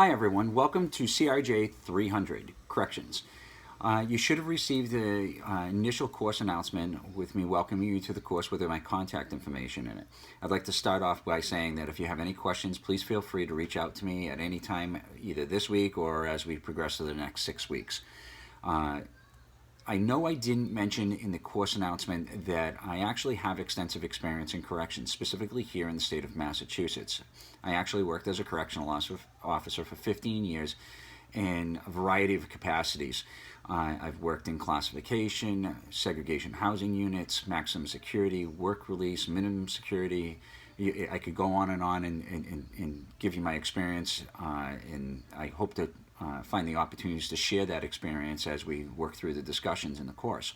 Hi everyone, welcome to CRJ300 Corrections. You should have received the initial course announcement with me welcoming you to the course with my contact information in it. I'd like to start off by saying that if you have any questions, please feel free to reach out to me at any time, either this week or as we progress to the next 6 weeks. I know I didn't mention in the course announcement that I actually have extensive experience in corrections, specifically here in the state of Massachusetts. I actually worked as a correctional officer for 15 years in a variety of capacities. I've worked in classification, segregation housing units, maximum security, work release, minimum security. I could go on and give you my experience, and I hope to find the opportunities to share that experience as we work through the discussions in the course.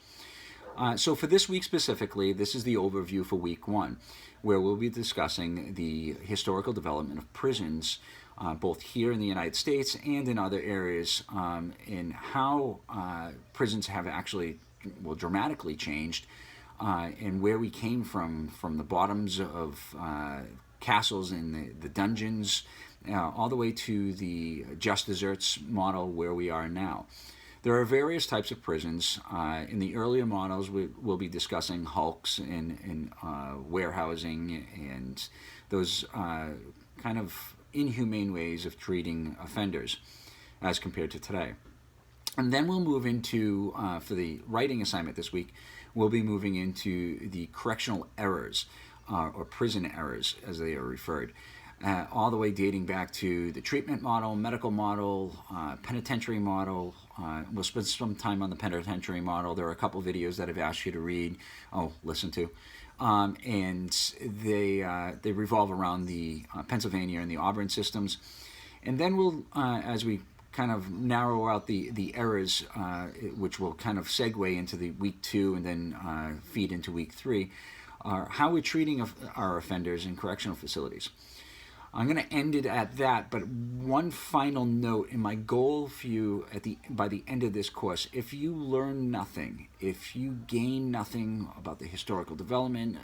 So for this week specifically, this is the overview for week 1, where we'll be discussing the historical development of prisons, both here in the United States and in other areas, and how prisons have actually, dramatically changed, and where we came from the bottoms of castles in the dungeons, all the way to the just desserts model where we are now. There are various types of prisons. In the earlier models, we'll be discussing hulks and warehousing and those kind of inhumane ways of treating offenders as compared to today. And then we'll move into, for the writing assignment this week, we'll be moving into the correctional errors, or prison errors as they are referred. All the way dating back to the treatment model, medical model, penitentiary model. We'll spend some time on the penitentiary model. There are a couple videos that I've asked you to read, listen to. And they revolve around the Pennsylvania and the Auburn systems. And then we'll, as we kind of narrow out the errors, which will kind of segue into the week 2 and then feed into week 3, how we're treating our offenders in correctional facilities. I'm going to end it at that, but one final note, and my goal for you by the end of this course, if you learn nothing, if you gain nothing about the historical development,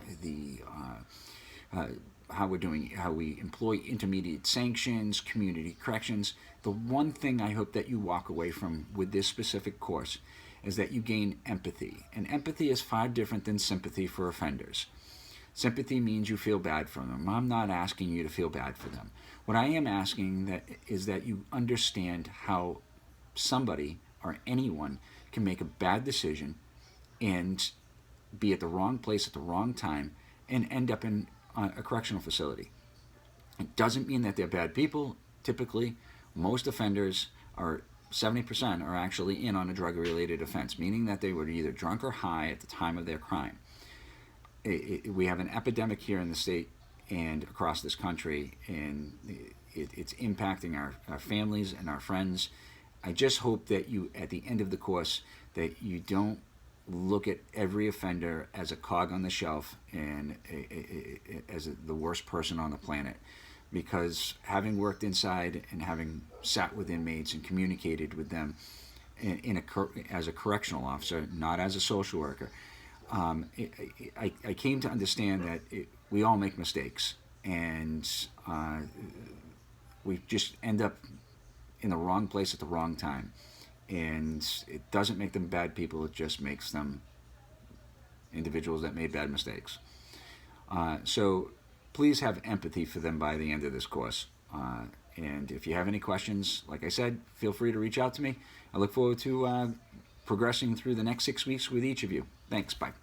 how we employ intermediate sanctions, community corrections, the one thing I hope that you walk away from with this specific course is that you gain empathy. And empathy is far different than sympathy for offenders. Sympathy means you feel bad for them. I'm not asking you to feel bad for them. What I am asking is that you understand how somebody or anyone can make a bad decision and be at the wrong place at the wrong time and end up in a correctional facility. It doesn't mean that they're bad people. Typically, most offenders, 70%, are actually in on a drug-related offense, meaning that they were either drunk or high at the time of their crime. We have an epidemic here in the state and across this country, and it's impacting our families and our friends. I just hope that you, at the end of the course, that you don't look at every offender as a cog on the shelf and as the worst person on the planet. Because having worked inside and having sat with inmates and communicated with them as a correctional officer, not as a social worker, I came to understand that we all make mistakes, and we just end up in the wrong place at the wrong time. And it doesn't make them bad people, it just makes them individuals that made bad mistakes. So please have empathy for them by the end of this course. And if you have any questions, like I said, feel free to reach out to me. I look forward to progressing through the next 6 weeks with each of you. Thanks. Bye.